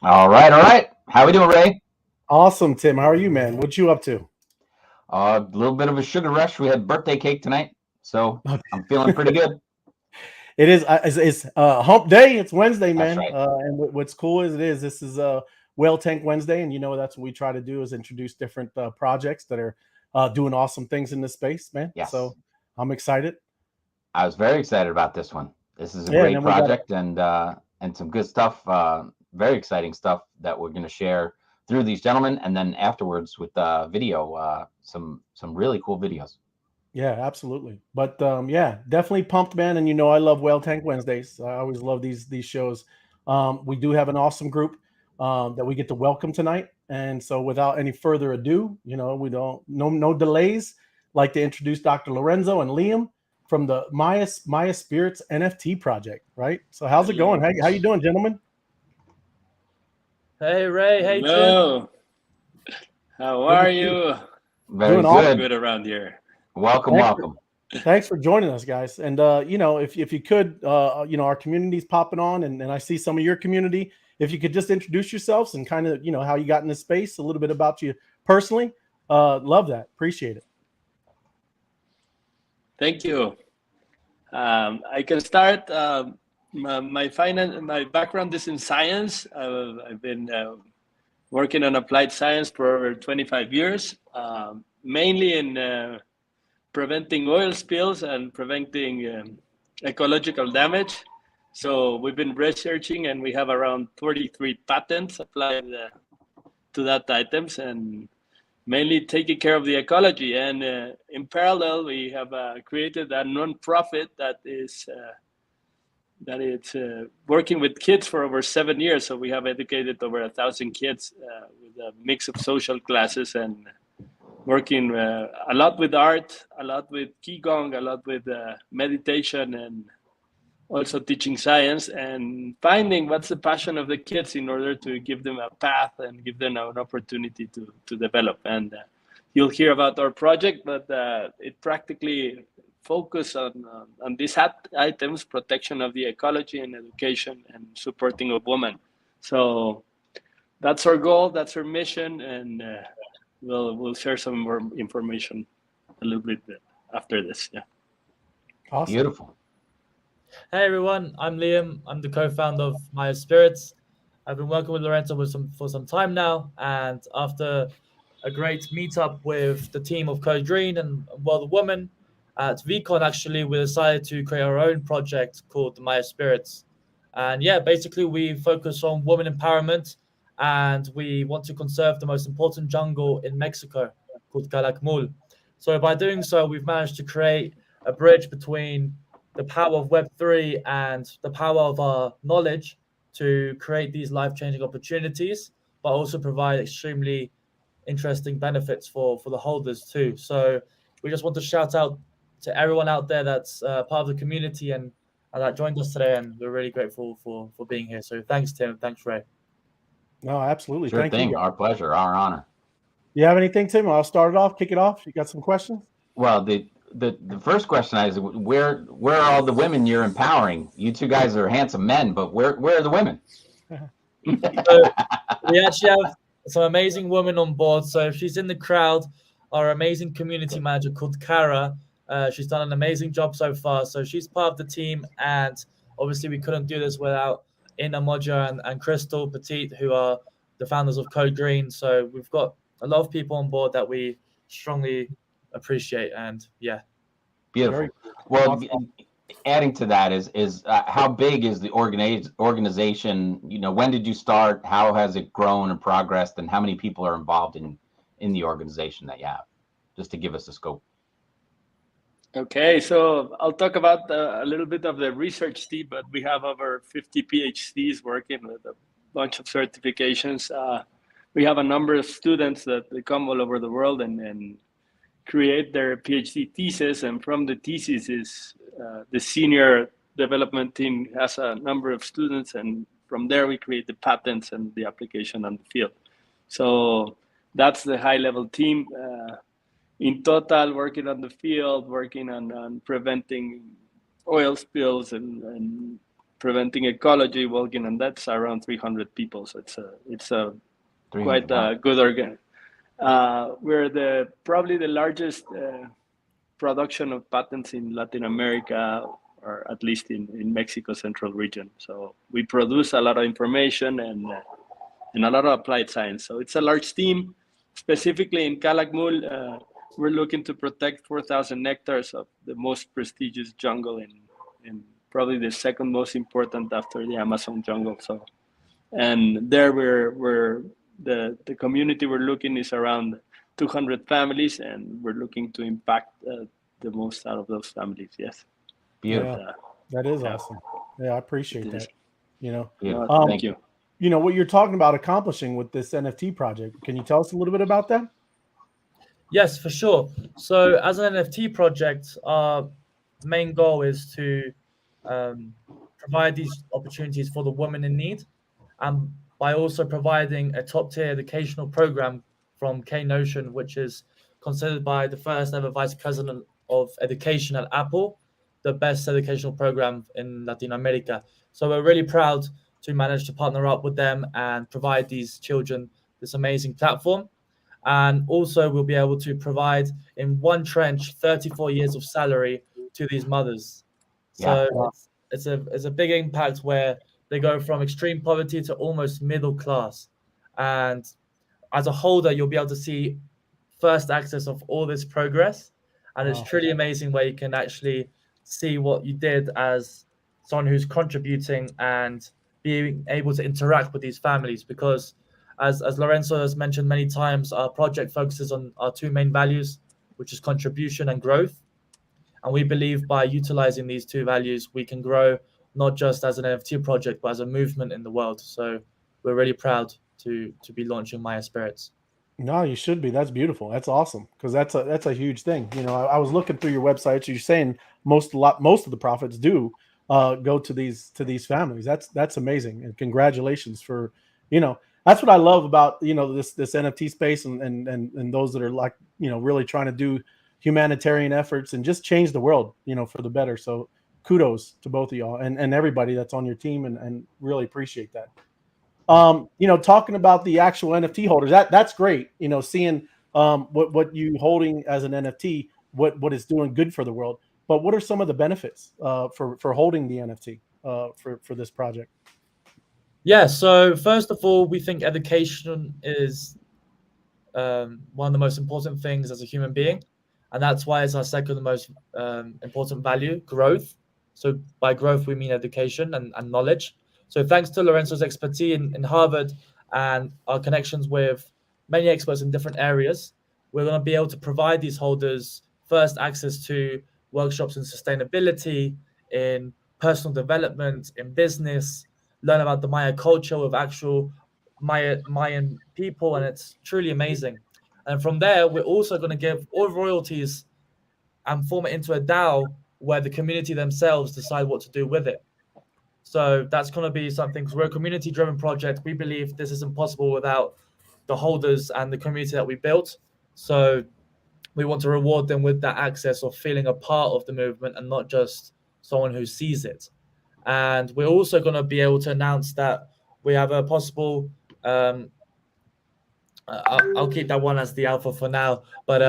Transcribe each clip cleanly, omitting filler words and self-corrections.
All right, all right. How we doing, Ray? Awesome, Tim. How are you, man? What you up to? A little bit of a sugar rush. We had birthday cake tonight, so I'm feeling pretty good. It is. It's Hump Day. It's Wednesday, That's man. right. And what's cool is this is Whale Tank Wednesday, and that's what we try to do is introduce different projects that are doing awesome things in this space, man. Yes, So I'm excited. I was very excited about this one. This is a Yeah, and great then we got project and some good stuff. Very exciting stuff that we're going to share through these gentlemen, and then afterwards with video, some really cool videos. yeah, absolutely. But yeah, definitely pumped, man. And I love Whale Tank Wednesdays. I always love these shows. We do have an awesome group that we get to welcome tonight. And so, without any further ado, we don't no delays. Like to introduce Dr. Lorenzo and Liam from the Maya Spirits NFT project. Right. So, how's it going? How you doing, gentlemen? Hey Ray, hey Tim. Hello. How are you? Very Doing good. awesome. Good around here. Welcome, welcome. Thanks for joining us, guys. And if you could, our community's popping on, and I see some of your community. If you could just introduce yourselves and kind of, how you got in this space, a little bit about you personally. Love that. Appreciate it. Thank you. I can start. My background is in science. I've been working on applied science for over 25 years, mainly in preventing oil spills and preventing ecological damage. So we've been researching, and we have around 33 patents applied to that items, and mainly taking care of the ecology. And in parallel, we have created a non-profit that is working with kids for over 7 years. So we have educated over 1,000 kids with a mix of social classes, and working a lot with art, a lot with qigong, a lot with meditation, and also teaching science and finding what's the passion of the kids in order to give them a path and give them an opportunity to develop. And you'll hear about our project, but it practically focus on these items: protection of the ecology and education and supporting of women. So that's our goal, that's our mission, and we'll share some more information a little bit after this. Yeah. Awesome. Beautiful. Hey everyone, I'm Liam. I'm the co-founder of MayaSpirits. I've been working with Lorenzo for some time now, and after a great meetup with the team of Code Green and World of Women at VCon, actually, we decided to create our own project called the MayaSpirits. And yeah, basically we focus on women empowerment, and we want to conserve the most important jungle in Mexico called Calakmul. So by doing so, we've managed to create a bridge between the power of Web3 and the power of our knowledge to create these life-changing opportunities, but also provide extremely interesting benefits for the holders too. So we just want to shout out to everyone out there that's part of the community and that joined us today, and we're really grateful for being here. So thanks, Tim. Thanks, Ray. No, absolutely. Sure Thank thing. you. Our pleasure. Our honor. You have anything, Tim? I'll start it off. Kick it off. You got some questions? Well, the first question is where are all the women you're empowering? You two guys are handsome men, but where are the women? So we actually have some amazing women on board. So if she's in the crowd, our amazing community manager called Kara. She's done an amazing job so far. So she's part of the team, and obviously we couldn't do this without Ina Modja and Crystal Petit, who are the founders of Code Green. So we've got a lot of people on board that we strongly appreciate, and yeah. Beautiful. Well, adding to that is how big is the organization? When did you start? How has it grown and progressed, and how many people are involved in the organization that you have? Just to give us a scope. Okay, so I'll talk about a little bit of the research team, but we have over 50 PhDs working with a bunch of certifications. We have a number of students that they come all over the world and create their PhD thesis, and from the thesis is the senior development team has a number of students, and from there we create the patents and the application on the field. So that's the high-level team. In total, working on the field, working on preventing oil spills and preventing ecology, working, and that's around 300 people. So it's a quite good organ. We're probably the largest production of patents in Latin America, or at least in Mexico Central region. So we produce a lot of information and a lot of applied science. So it's a large team. Specifically in Calakmul, we're looking to protect 4,000 hectares of the most prestigious jungle in probably the second most important after the Amazon jungle. So, and there we're the community we're looking is around 200 families, and we're looking to impact the most out of those families. Yes. Beautiful. Yeah, that is awesome. Yeah, I appreciate that. Thank you. You know what you're talking about accomplishing with this NFT project. Can you tell us a little bit about that? Yes, for sure. So as an NFT project, our main goal is to provide these opportunities for the women in need, and by also providing a top-tier educational program from K-Notion, which is considered by the first ever vice president of education at Apple, the best educational program in Latin America. So we're really proud to manage to partner up with them and provide these children this amazing platform. And also we'll be able to provide in one trench 34 years of salary to these mothers. So it's a big impact where they go from extreme poverty to almost middle class. And as a holder, you'll be able to see first access of all this progress. And it's truly amazing where you can actually see what you did as someone who's contributing and being able to interact with these families. Because as Lorenzo has mentioned many times, our project focuses on our two main values, which is contribution and growth. And we believe by utilizing these two values, we can grow not just as an NFT project, but as a movement in the world. So we're really proud to be launching MayaSpirits. No, you should be. That's beautiful. That's awesome, because that's a huge thing. You know, I was looking through your website. So you're saying most of the profits do go to these families. That's amazing, and congratulations for, you know, that's what I love about, you know, this NFT space and those that are like, you know, really trying to do humanitarian efforts and just change the world, you know, for the better. So kudos to both of y'all and everybody that's on your team, and really appreciate that. You know, talking about the actual NFT holders, that's great. You know, seeing what you holding as an NFT, what it's doing good for the world. But what are some of the benefits for holding the NFT for this project? Yeah, so first of all, we think education is one of the most important things as a human being, and that's why it's our second most important value, growth. So by growth, we mean education and knowledge. So thanks to Lorenzo's expertise in Harvard and our connections with many experts in different areas, we're going to be able to provide these holders first access to workshops in sustainability, in personal development, in business, learn about the Maya culture with actual Mayan people, and it's truly amazing. And from there, we're also going to give all royalties and form it into a DAO where the community themselves decide what to do with it. So that's going to be something, because we're a community-driven project. We believe this is impossible without the holders and the community that we built. So we want to reward them with that access of feeling a part of the movement and not just someone who sees it. And we're also going to be able to announce that we have a possible I'll keep that one as the alpha for now, but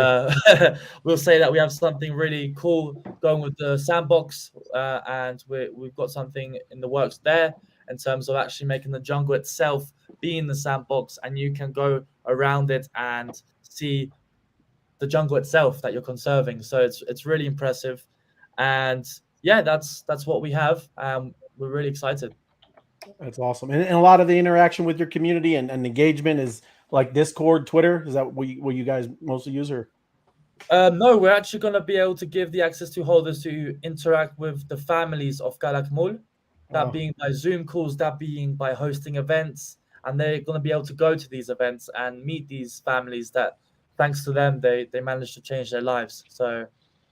we'll say that we have something really cool going with the sandbox, and we've got something in the works there in terms of actually making the jungle itself be in the sandbox, and you can go around it and see the jungle itself that you're conserving. So it's really impressive, and yeah, that's what we have. We're really excited. That's awesome, and a lot of the interaction with your community and engagement is like Discord, Twitter. Is that what you guys mostly use, or? No, we're actually going to be able to give the access to holders to interact with the families of Calakmul, that being by Zoom calls, that being by hosting events, and they're going to be able to go to these events and meet these families that, thanks to them, they managed to change their lives. So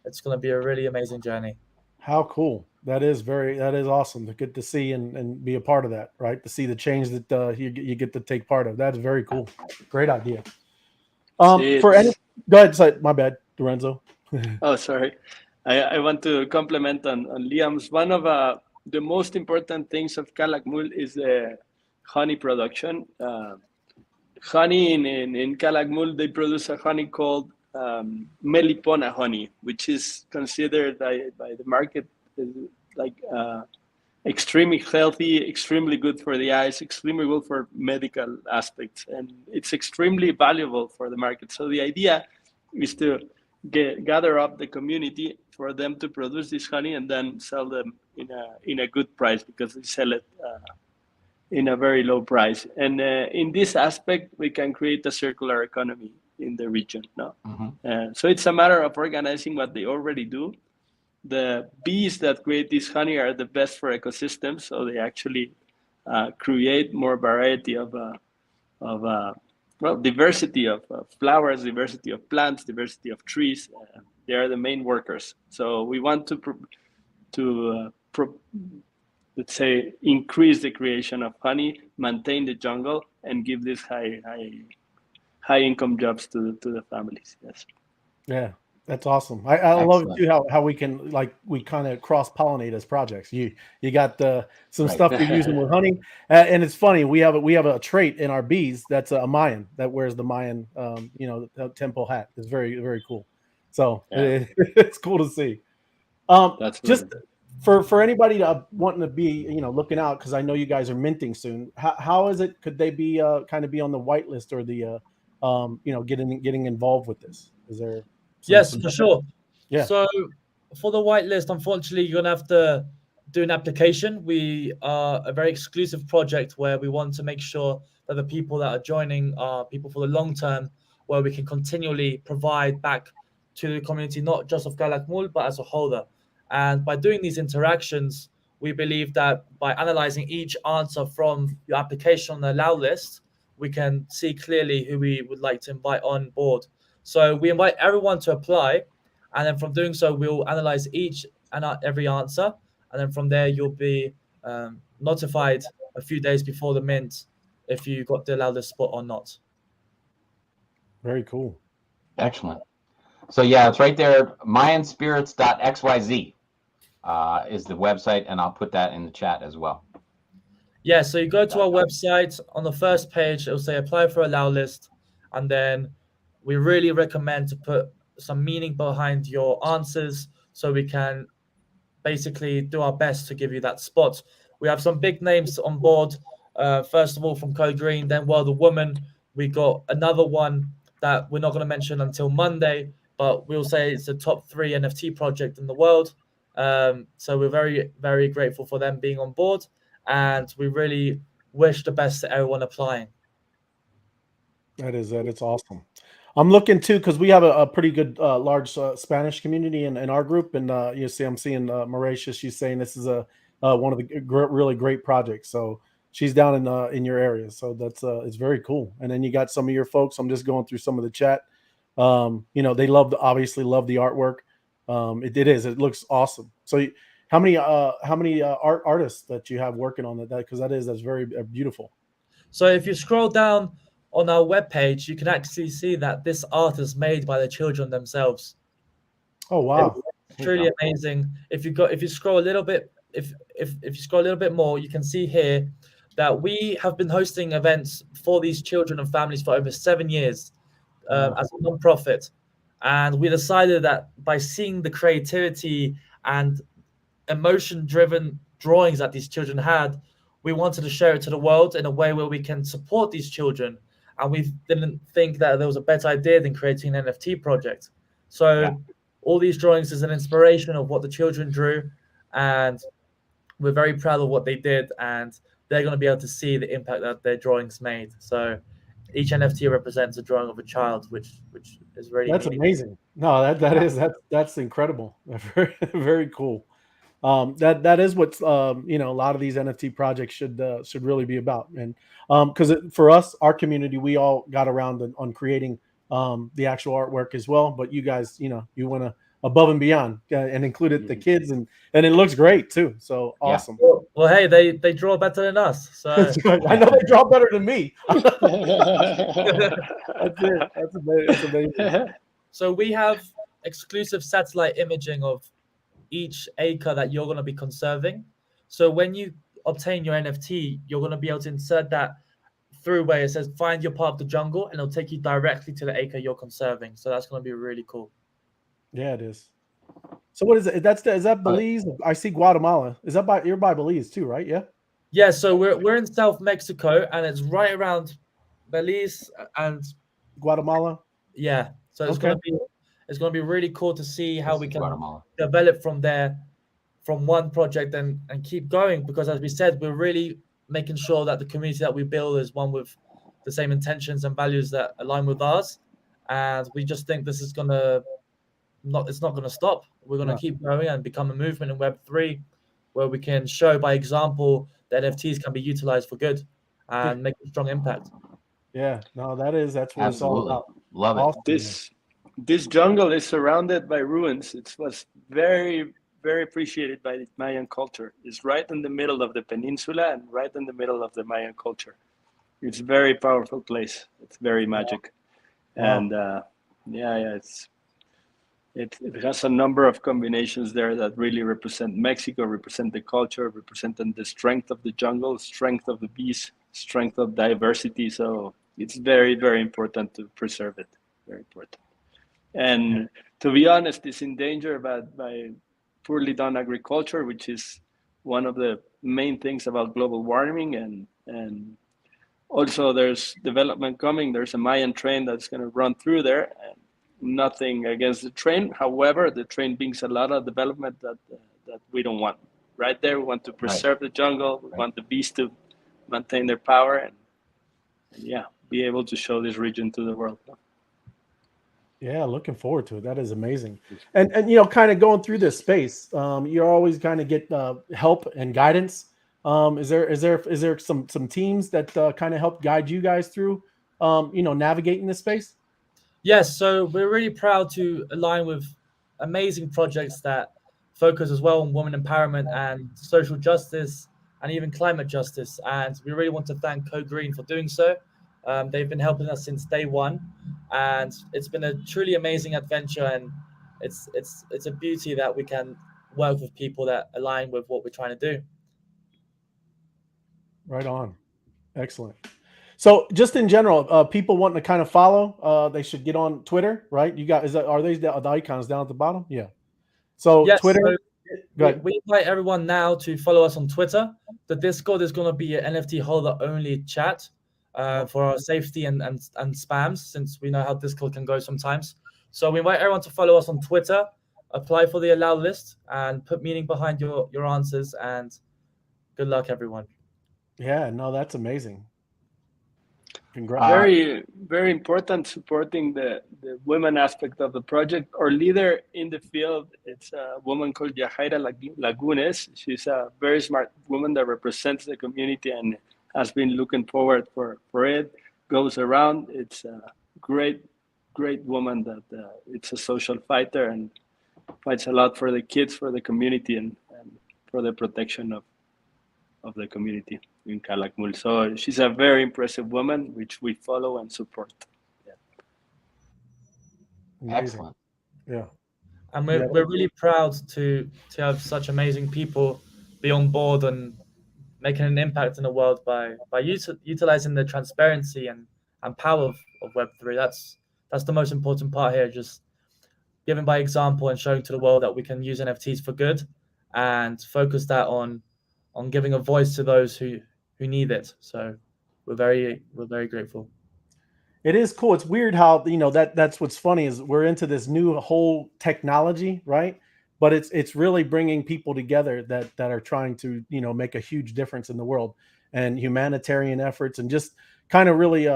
it's going to be a really amazing journey. How cool. That is awesome to get to see and be a part of that, right? To see the change that you get to take part of. That's very cool. Great idea. Go ahead. My bad, Lorenzo. Oh, sorry. I want to compliment on Liam's. One of the most important things of Calakmul is the honey production. Honey in Calakmul, they produce a honey called Melipona honey, which is considered by the market like extremely healthy, extremely good for the eyes, extremely good for medical aspects, and it's extremely valuable for the market. So the idea is to gather up the community for them to produce this honey and then sell them in a good price, because they sell it in a very low price. And in this aspect, we can create a circular economy in the region. No, so it's a matter of organizing what they already do. The bees that create this honey are the best for ecosystems, so they actually create more variety of diversity of flowers, diversity of plants, diversity of trees. They are the main workers. So we want to let's say increase the creation of honey, maintain the jungle, and give these high income jobs to the families. Yes. Yeah. That's awesome. I love it too how we can we kind of cross pollinate as projects. You got some stuff you're using with honey, and it's funny we have a trait in our bees that's a Mayan that wears the Mayan the temple hat. It's very, very cool. So it's cool to see. That's just for anybody wanting to be looking out, because I know you guys are minting soon. How is it? Could they be kind of be on the whitelist or the getting involved with this? Is there? Yes, for sure. Yeah. So for the whitelist, unfortunately, you're going to have to do an application. We are a very exclusive project where we want to make sure that the people that are joining are people for the long term, where we can continually provide back to the community, not just of Calakmul, but as a whole. And by doing these interactions, we believe that by analyzing each answer from your application on the allow list, we can see clearly who we would like to invite on board. So we invite everyone to apply, and then from doing so, we'll analyze each and every answer, and then from there, you'll be notified a few days before the mint if you got the allow list spot or not. Very cool. Excellent. So yeah, it's right there. MayaSpirits.xyz is the website, and I'll put that in the chat as well. Yeah, so you go to our website. On the first page, it'll say apply for allow list, and then we really recommend to put some meaning behind your answers so we can basically do our best to give you that spot. We have some big names on board. First of all, from Code Green, then World of Woman. We got another one that we're not going to mention until Monday, but we'll say it's the top 3 NFT project in the world. So we're very, very grateful for them being on board, and we really wish the best to everyone applying. It's awesome. I'm looking too, because we have a pretty good large Spanish community in our group, and I'm seeing Mauricia. She's saying this is one of the really great projects. So she's down in your area, so that's it's very cool. And then you got some of your folks. I'm just going through some of the chat. They obviously love the artwork. It looks awesome. So how many artists that you have working on that? Because that's very beautiful. So if you scroll down on our webpage, you can actually see that this art is made by the children themselves. Oh wow! It's truly amazing. If you scroll a little bit, if you scroll a little bit more, you can see here that we have been hosting events for these children and families for over 7 years as a non-profit, and we decided that by seeing the creativity and emotion-driven drawings that these children had, we wanted to share it to the world in a way where we can support these children. And we didn't think that there was a better idea than creating an NFT project. So all these drawings is an inspiration of what the children drew, and we're very proud of what they did, and they're going to be able to see the impact that their drawings made. So each NFT represents a drawing of a child, which is really amazing. No, that's incredible. Very, very cool. That is what a lot of these NFT projects should really be about. And because for us, our community, we all got around on creating the actual artwork as well. But you guys, you went above and beyond and included the kids, and it looks great too. So awesome. Well, hey, they draw better than us. So I know they draw better than me. That's it. That's amazing. So we have exclusive satellite imaging of each acre that you're going to be conserving. So when you obtain your NFT, you're going to be able to insert that through where it says find your part of the jungle, and it'll take you directly to the acre you're conserving. So that's going to be really cool. Yeah, it is. So what is it? Is that Belize? I see Guatemala. Is that you're by Belize too, right? Yeah. Yeah, so we're in South Mexico, and it's right around Belize and Guatemala. Yeah, so it's gonna be really cool to see how we can develop from there, from one project and keep going. Because as we said, we're really making sure that the community that we build is one with the same intentions and values that align with ours, and we just think this is it's not gonna stop. We're gonna keep growing and become a movement in Web3, where we can show by example that NFTs can be utilized for good and make a strong impact. Yeah, no, that's what it's all about. Love it. Awesome. This jungle is surrounded by ruins. It was very, very appreciated by the Mayan culture. It's right in the middle of the peninsula and right in the middle of the Mayan culture. It's a very powerful place. It's very magic. Wow. And it has a number of combinations there that really represent Mexico, represent the culture, representing the strength of the jungle, strength of the beast, strength of diversity. So it's very, very important to preserve it. Very important. And to be honest, it's in danger by poorly done agriculture, which is one of the main things about global warming. And also there's development coming. There's a Mayan train that's going to run through there. And nothing against the train. However, the train brings a lot of development that we don't want. Right there, we want to preserve the jungle. We want the beasts to maintain their power and be able to show this region to the world. Yeah, looking forward to it. That is amazing. And kind of going through this space, you always kind of get help and guidance. Is there some teams that kind of help guide you guys through navigating this space? Yes, so we're really proud to align with amazing projects that focus as well on women empowerment and social justice and even climate justice. And we really want to thank Code Green for doing so. They've been helping us since day one, and it's been a truly amazing adventure. And it's a beauty that we can work with people that align with what we're trying to do. Right on. Excellent. So just in general, people wanting to kind of follow, they should get on Twitter, right? Are these the icons down at the bottom? Yeah. So yes, Twitter. So we invite everyone now to follow us on Twitter. The Discord is going to be an NFT holder only chat for our safety and spams, since we know how Discord can go sometimes. So we invite everyone to follow us on Twitter, apply for the allow list, and put meaning behind your answers. And good luck, everyone. Yeah, no, that's amazing. Congrats. Very, very important supporting the women aspect of the project. Our leader in the field, it's a woman called Yajaira Lagunes. She's a very smart woman that represents the community and has been looking forward for it. Goes around. It's a great woman that it's a social fighter and fights a lot for the kids, for the community, and for the protection of the community in Calakmul. So she's a very impressive woman, which we follow and support. Yeah. Excellent. Yeah. And we're really proud to have such amazing people be on board and making an impact in the world by utilizing the transparency and power of Web3. That's the most important part here, just giving by example and showing to the world that we can use NFTs for good and focus that on giving a voice to those who need it. So we're very grateful. It is cool. It's weird how that's what's funny is we're into this new whole technology, right? But it's really bringing people together that are trying to make a huge difference in the world, and humanitarian efforts, and just kind of really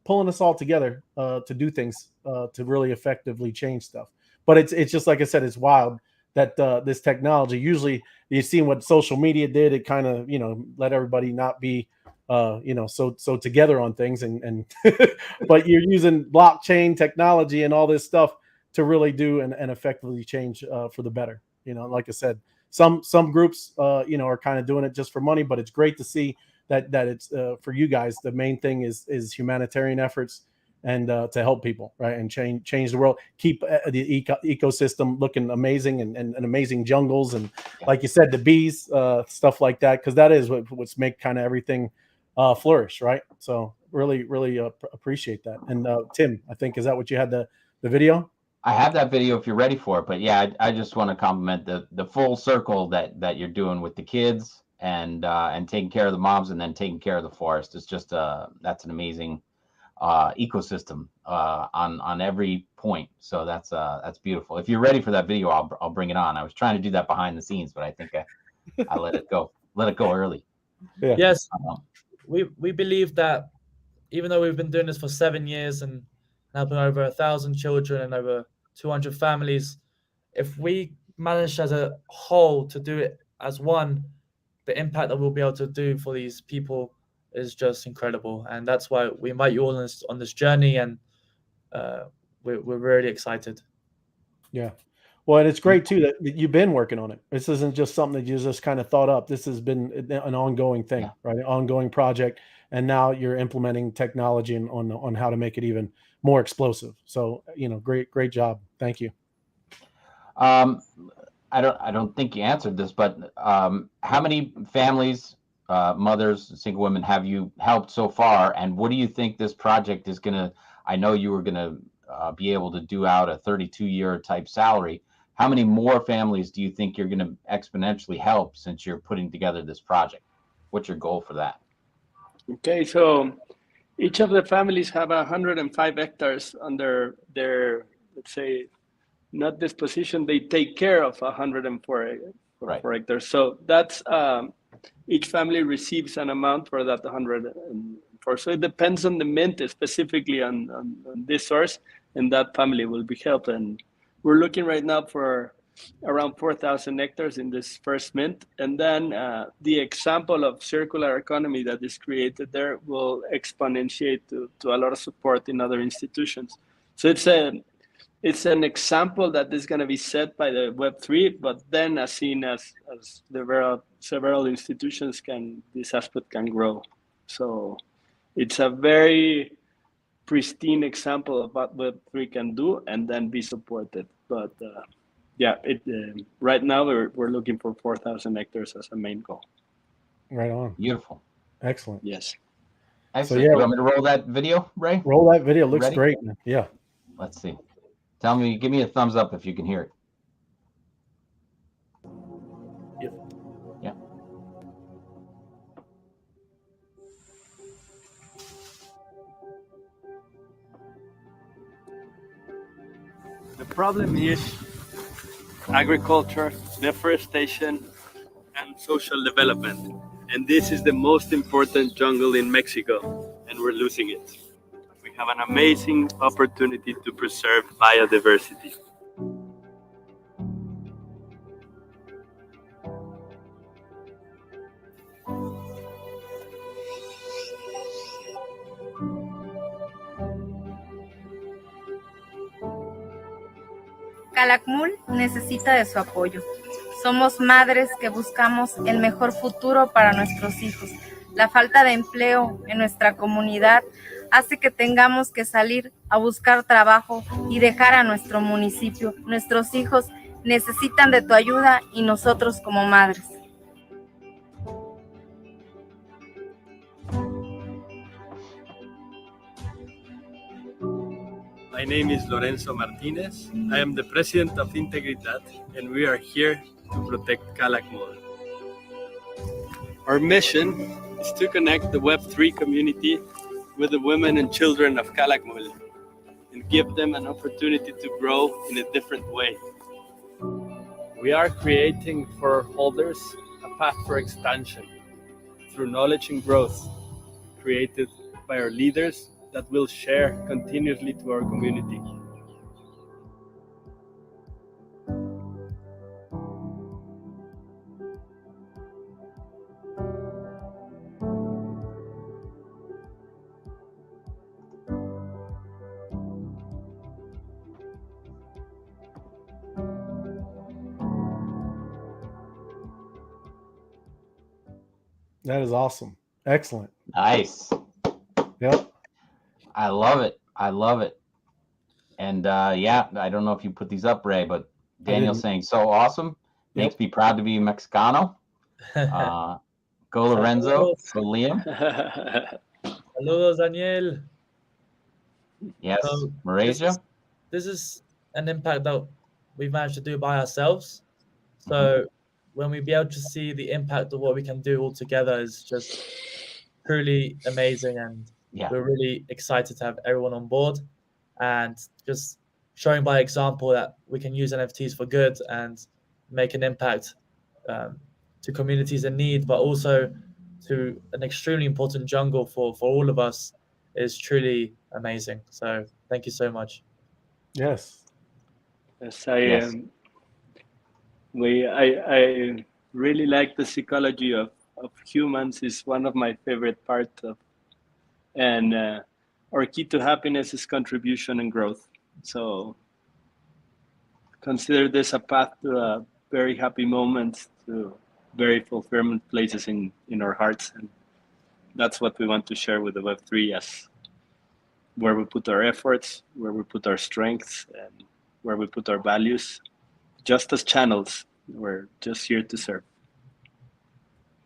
pulling us all together to do things to really effectively change stuff. But it's just like I said, it's wild that this technology, usually you've seen what social media did. It kind of let everybody not be so together on things, and but you're using blockchain technology and all this stuff to really do and effectively change for the better. Like I said, some groups are kind of doing it just for money, but it's great to see that it's for you guys. The main thing is humanitarian efforts, and to help people, right, and change the world, keep the ecosystem looking amazing, and amazing jungles, and like you said, the bees, stuff like that, because that is what's make kind of everything flourish, right? So really appreciate that. And Tim, I think, is that what you had the video? I have that video if you're ready for it, but yeah, I just want to compliment the full circle that you're doing with the kids and taking care of the moms and then taking care of the forest. It's just that's an amazing ecosystem on every point. So that's beautiful. If you're ready for that video, I'll bring it on. I was trying to do that behind the scenes, but I think I let it go early. Yeah. Yes, we believe that even though we've been doing this for 7 years and helping over 1,000 children and over 200 families, if we manage as a whole to do it as one, the impact that we'll be able to do for these people is just incredible. And that's why we invite you all on this journey, and we're really excited. Yeah. Well, and it's great too that you've been working on it. This isn't just something that you just kind of thought up. This has been an ongoing thing, right? An ongoing project, and now you're implementing technology on how to make it even more explosive. So, great job. Thank you. I don't think you answered this, but how many families, mothers, single women have you helped so far, and what do you think this project is gonna? I know you were gonna be able to do out a 32-year type salary. How many more families do you think you're going to exponentially help since you're putting together this project? What's your goal for that? Okay, so each of the families have 105 hectares under their, let's say, not disposition. They take care of 104 hectares. So that's each family receives an amount for that 104. So it depends on the mint, specifically on this source, and that family will be helped. And we're looking right now for around 4,000 hectares in this first mint. And then the example of circular economy that is created there will exponentiate to a lot of support in other institutions. So it's an example that is going to be set by the Web3, but then as soon as the several institutions this aspect can grow. So it's a very pristine example of what Web3 can do and then be supported. But right now we're looking for 4,000 hectares as a main goal. Right on. Beautiful. Excellent. Yes. Excellent. So, yeah, you want me to roll that video, Ray? Roll that video. Looks Ready? great. Man. Yeah. Let's see. Give me a thumbs up if you can hear it. Yep. Yeah. The problem is agriculture, deforestation, and social development. And this is the most important jungle in Mexico, and we're losing it. We have an amazing opportunity to preserve biodiversity. Calakmul necesita de su apoyo. Somos madres que buscamos el mejor futuro para nuestros hijos. La falta de empleo en nuestra comunidad hace que tengamos que salir a buscar trabajo y dejar a nuestro municipio. Nuestros hijos necesitan de tu ayuda y nosotros como madres. My name is Lorenzo Martinez. I am the president of Integritat, and we are here to protect Calakmul. Our mission is to connect the Web3 community with the women and children of Calakmul and give them an opportunity to grow in a different way. We are creating for holders a path for expansion through knowledge and growth created by our leaders that will share continuously to our community. That is awesome. Excellent. Nice. Yep. I love it. I love it. And yeah, I don't know if you put these up, Ray, but Daniel's saying so awesome. Makes me proud to be Mexicano. Go Lorenzo. Go Liam. Saludos, Daniel. Yes, So Malaysia. This is an impact that we've managed to do by ourselves. So when we be able to see the impact of what we can do all together is just truly amazing. And we're really excited to have everyone on board and just showing by example that we can use NFTs for good and make an impact to communities in need, but also to an extremely important jungle for all of us is truly amazing. So thank you so much. Yes. Yes, I really like the psychology of humans. Is one of my favorite parts of, and our key to happiness is contribution and growth. So consider this a path to a very happy moment, to very fulfillment places in our hearts, and that's what we want to share with the Web3 as where we put our efforts, where we put our strengths, and where we put our values. Just as channels, we're just here to serve.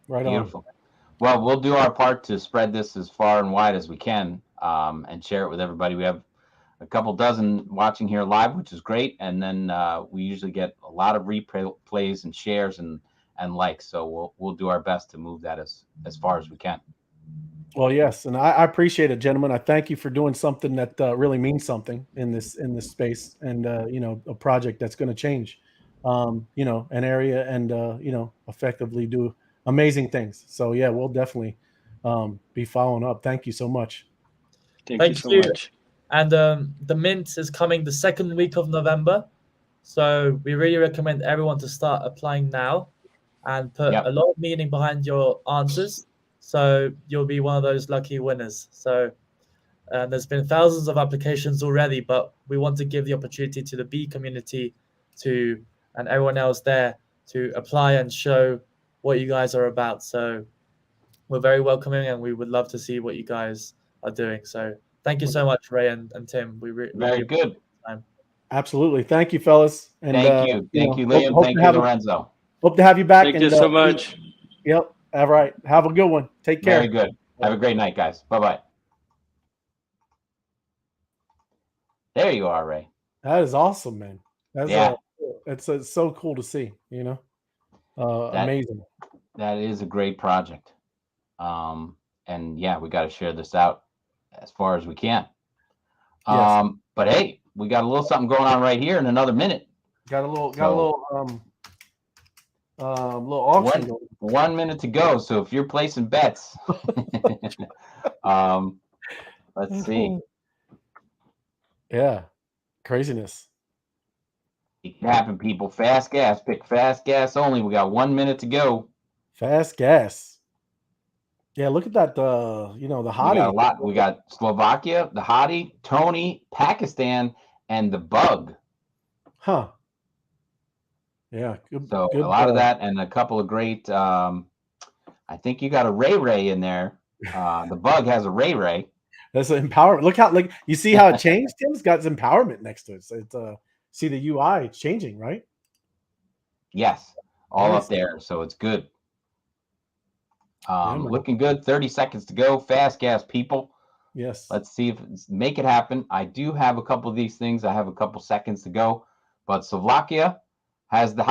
Right Beautiful. Well, we'll do our part to spread this as far and wide as we can, and share it with everybody. We have a couple dozen watching here live, which is great, and then we usually get a lot of replays and shares and likes. So we'll do our best to move that as far as we can. Well, yes, and I appreciate it, gentlemen. I thank you for doing something that really means something in this space, and a project that's going to change, an area, and effectively do amazing things. So yeah, we'll definitely be following up. Thank you so much. Thank you so much. And the mint is coming the second week of November, so we really recommend everyone to start applying now and put a lot of meaning behind your answers. So you'll be one of those lucky winners. So there's been thousands of applications already, but we want to give the opportunity to the B community and everyone else there to apply and show what you guys are about. So we're very welcoming, and we would love to see what you guys are doing. So thank you so much, Ray and Tim. We very good. Time. Absolutely. Thank you, fellas. And thank you, Liam. Thank you, Lorenzo. Hope to have you back. Thank you so much. Yep. All right. Have a good one. Take care. Very good. Have a great night, guys. Bye-bye. There you are, Ray. That is awesome, man. It's so cool to see, amazing. That is a great project. And yeah, we got to share this out as far as we can. Yes. But hey, we got a little something going on right here in another minute. Got a little auction going. 1 minute to go. So if you're placing bets, let's see. Yeah, craziness. It can happen, people. Fast gas. Pick fast gas only. We got 1 minute to go. Fast gas. Yeah, look at that. The hottie. We got a lot. We got Slovakia, the hottie, Tony, Pakistan, and the bug. Huh. Yeah. Good, a lot of that, and a couple of great. I think you got a Ray in there. The bug has a Ray. That's an empowerment. Look how you see how it changed. Tim's got some empowerment next to it. So it's see the UI changing, right? Yes, all up there. So it's good. Looking good. 30 seconds to go. Fast gas, people. Yes. Let's see if make it happen. I do have a couple of these things. I have a couple seconds to go, but Slovakia has the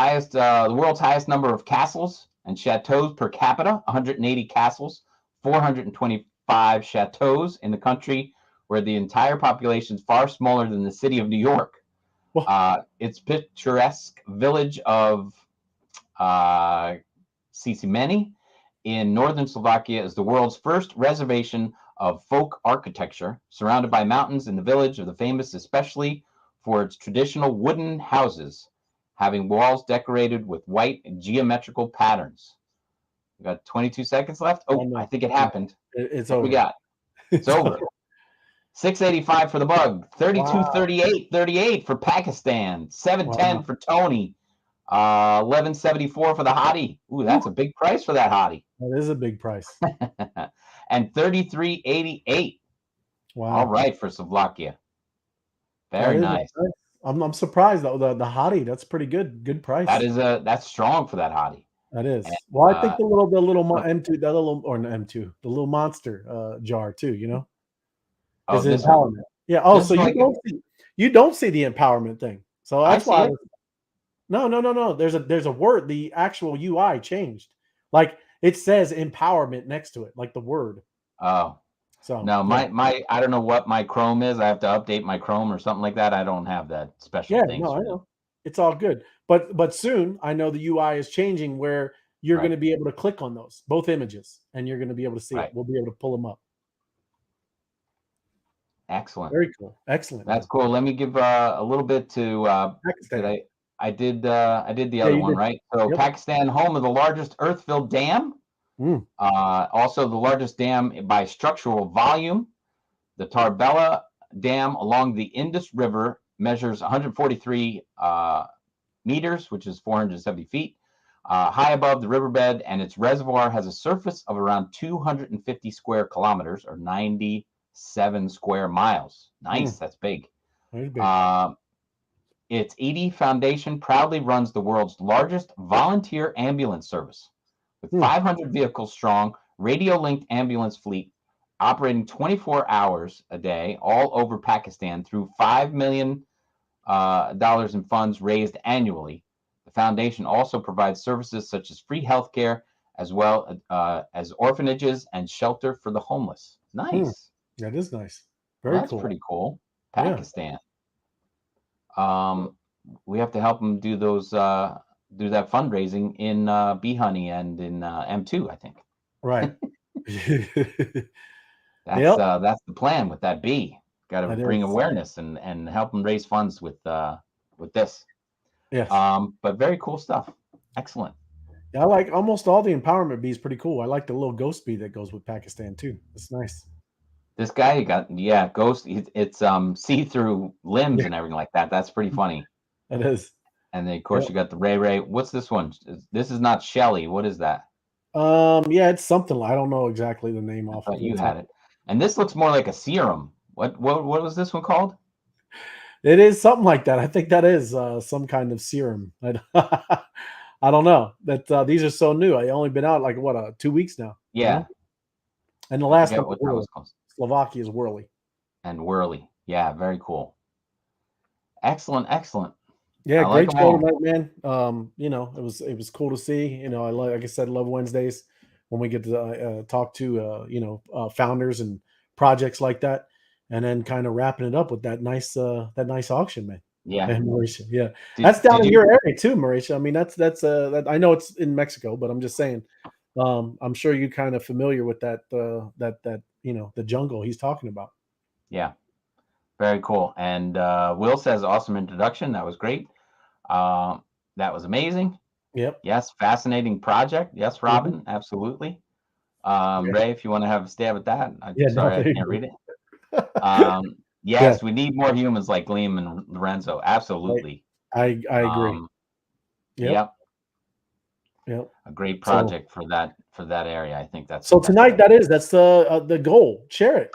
world's highest number of castles and chateaus per capita. 180 castles, 425 chateaus in the country, where the entire population is far smaller than the city of New York. Its picturesque village of Sisimeni in northern Slovakia is the world's first reservation of folk architecture, surrounded by mountains in the village of the famous, especially for its traditional wooden houses, having walls decorated with white geometrical patterns. We got 22 seconds left. I think it happened. It's over. We got. It's over. 685 for the bug. 32.38 for Pakistan. 710 for Tony. 1174 for the hottie. Ooh, that's a big price for that hottie. That is a big price. And 33.88 Wow. All right, for Slovakia. Very nice. I'm surprised though. The hottie, that's pretty good. Good price. That's strong for that hottie. That is. And, well, I think the little M2, the little or no, M2, the little monster jar too. You know, is this empowerment. one. Yeah. Oh, This so is you don't see the empowerment thing. So that's I see why. No. There's a word. The actual UI changed. Like it says empowerment next to it, like the word. Oh. So no, my I don't know what my Chrome is. I have to update my Chrome or something like that. I don't have that special thing. No, I know. It's all good. But soon I know the UI is changing where you're going to be able to click on those both images and you're going to be able to see it. We'll be able to pull them up. Excellent. Very cool. Excellent. That's cool. Let me give a little bit to Pakistan. I did the other one, right? So Pakistan, home of the largest earth-filled dam. Also the largest dam by structural volume. The Tarbela Dam along the Indus River measures 143 meters, which is 470 feet, high above the riverbed, and its reservoir has a surface of around 250 square kilometers, or 97 square miles. Nice, that's big. Its ED Foundation proudly runs the world's largest volunteer ambulance service, with 500 vehicles strong, radio-linked ambulance fleet operating 24 hours a day all over Pakistan through $5 million in funds raised annually. The foundation also provides services such as free healthcare, as well as orphanages and shelter for the homeless. Nice. That is nice. Very cool. That's pretty cool. Pakistan. We have to help them do those do that fundraising in Bee Honey and in M2, I think. Right. That's the plan with that bee. Got to bring awareness and help them raise funds with this. Yes. But very cool stuff. Excellent. Yeah, I like almost all the empowerment bees. Pretty cool. I like the little ghost bee that goes with Pakistan too. It's nice. This guy got ghost. It's see-through limbs and everything like that. That's pretty funny. It is. And then of course you got the Ray. What's this one? This is not Shelly. What is that? Yeah, it's something. I don't know exactly the name off. You had it. And this looks more like a serum. What was this one called? It is something like that. I think that is some kind of serum. I don't know. That these are so new. I only been out like 2 weeks now. Yeah. You know? And the last one was Slovakia's Whirly. And Whirly. Yeah, very cool. Excellent. Yeah, great show tonight, man. It was cool to see. Like I said, love Wednesdays when we get to talk to founders and projects like that, and then kind of wrapping it up with that nice auction, man. Yeah, and Mauricia. Yeah, that's down in your area too, Mauricia. I mean, that's I know it's in Mexico, but I'm just saying. I'm sure you're kind of familiar with that the jungle he's talking about. Yeah. Very cool. And Will says, awesome introduction. That was great. That was amazing. Yep. Yes. Fascinating project. Yes, Robin. Absolutely. Ray, if you want to have a stab at that. I can't read it. Yes, we need more humans like Liam and Lorenzo. Absolutely. I agree. Yep. A great project for that area. I think that's so tonight. That's the goal. Share it.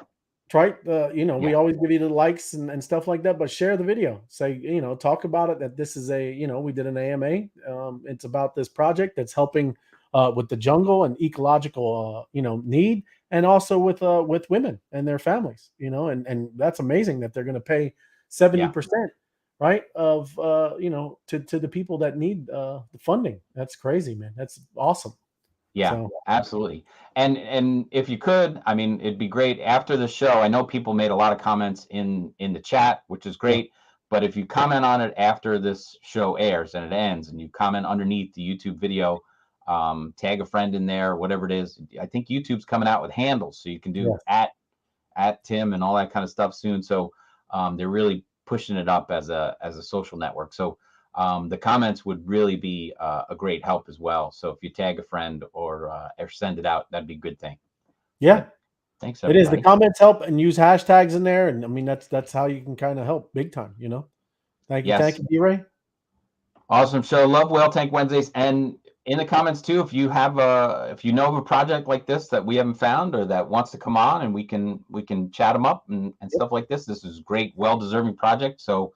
Right. We always give you the likes and stuff like that, but share the video. Say, talk about it, that this is we did an AMA. It's about this project that's helping with the jungle and ecological, need, and also with women and their families, and that's amazing that they're going to pay 70%, right, of, to the people that need the funding. That's crazy, man. That's awesome. Yeah, absolutely. And if you could, I mean, it'd be great after the show. I know people made a lot of comments in the chat, which is great. But if you comment on it after this show airs and it ends, and you comment underneath the YouTube video, tag a friend in there, whatever it is. I think YouTube's coming out with handles, so you can do at Tim and all that kind of stuff soon. So they're really pushing it up as a social network. So the comments would really be a great help as well. So if you tag a friend or send it out, that'd be a good thing. Yeah. But thanks. Everybody. It is. The comments help, and use hashtags in there. And I mean, that's how you can kind of help big time, Thank you. Yes. Thank you, D-Ray. Awesome show. Love Whale Tank Wednesdays. And in the comments too, if you have if you know of a project like this that we haven't found or that wants to come on, and we can chat them up and stuff like this. This is a great, well-deserving project. So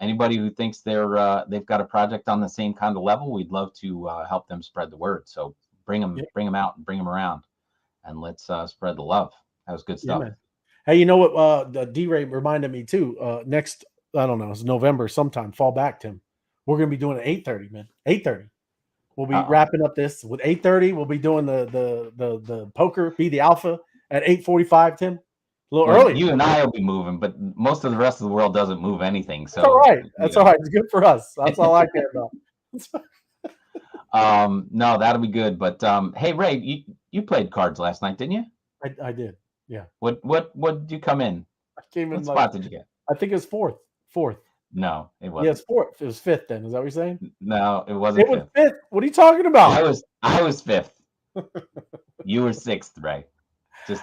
anybody who thinks they've got a project on the same kind of level, we'd love to help them spread the word. So bring them out and bring them around, and let's spread the love. That was good stuff. Yeah, man. Hey, you know what? The D-Ray reminded me too. Next, I don't know, it's November sometime. Fall back, Tim. We're gonna be doing it 8:30, man. 8:30. We'll be wrapping up this with 8:30. We'll be doing the poker, be the alpha at 8:45, Tim. A little early. You and I will be moving, but most of the rest of the world doesn't move anything. So that's all right. That's all right. It's good for us. That's all I care about. No, that'll be good. But hey, Ray, you played cards last night, didn't you? I did. Yeah. What did you come in? I came in. What spot did you get? I think it was fourth. No, it wasn't. Yeah, it's fourth. It was fifth. Then is that what you're saying? No, it wasn't. It was fifth. What are you talking about? I was fifth. You were sixth, Ray.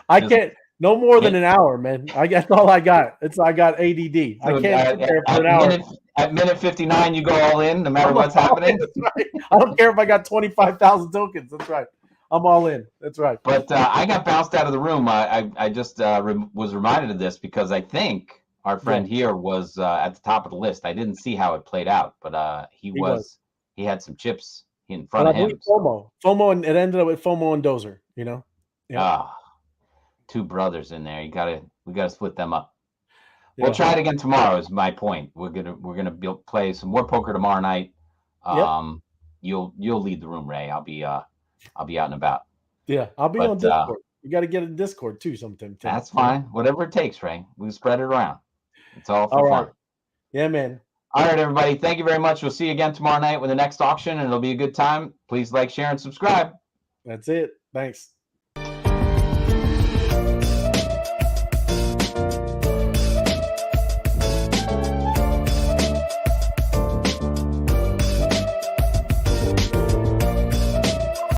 I can't. No more than an hour, man. That's all I got. I got ADD. I can't sit there for an hour. At minute 59, you go all in, no matter what's happening. That's right. I don't care if I got 25,000 tokens. That's right. I'm all in. That's right. But I got bounced out of the room. I just was reminded of this because I think our friend here was at the top of the list. I didn't see how it played out, but he had some chips in front of him. FOMO, and it ended up with FOMO and Dozer. You know. Yeah. Two brothers in there. We gotta split them up. Yeah. We'll try it again tomorrow. Is my point. We're gonna play some more poker tomorrow night. You'll lead the room, Ray. I'll be out and about. Yeah, I'll be on Discord. You got to get a Discord too sometime. That's fine. Whatever it takes, Ray. We spread it around. It's all for fun. Yeah, man. All right, everybody. Thank you very much. We'll see you again tomorrow night with the next auction, and it'll be a good time. Please like, share, and subscribe. That's it. Thanks.